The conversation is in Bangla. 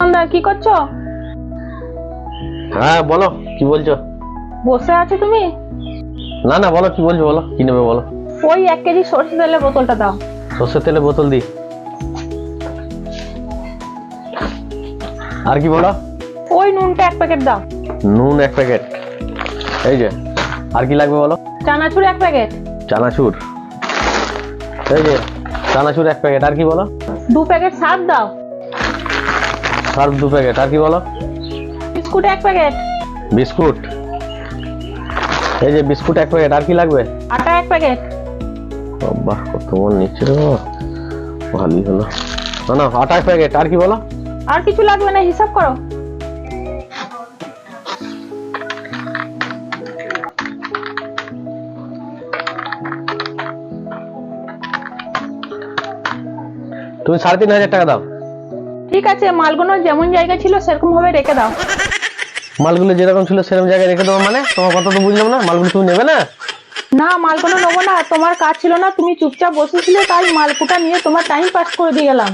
দোকানদার কি করছো? হ্যাঁ বলো, কি বলছো? বসে আছো তুমি? না না, বলো কি বলছো, বলো কি নেবে বলো। ওই 1 কেজি সরষে তেলের বোতলটা দাও। সর্ষের তেলের বোতল দি। আর কি বলো? ওই নুনটা 1 প্যাকেট দাও। নুন 1 প্যাকেট। এই যে। আর কি লাগবে বলো? চানাচুর 1 প্যাকেট। চানাচুর। এই যে চানাচুর 1 প্যাকেট। আর কি বলো? 2 প্যাকেট সার্ফ দাও। Surf 2 packet. আর কি বলো? Biscuit 1 packet. বিস্কুট। এই যে বিস্কুট 1 প্যাকেট। আর কি লাগবে? আটা 1 প্যাকেট। বাহ, কত মন নিচ্ছে রে বাবা, ভালোই হলো। না না, আটা 1 প্যাকেট। আর কি বলো? আর কিছু লাগবে না, হিসাব করো। তুমি 3,500 টাকা দাও। ঠিক আছে, মালগুলো যেমন জায়গা ছিল সেরকম ভাবে রেখে দাও। মালগুলো যেরকম ছিল সেরকম জায়গায় রেখে দেবো মানে? তোমার কথা তো বুঝলাম না, মালগুলো তুমি নেবে না? না, মালগুলো নেবো না, তোমার কাজ ছিল না, তুমি চুপচাপ বসেছিলে তাই মালকুটা নিয়ে তোমার টাইম পাস করে দিয়ে গেলাম।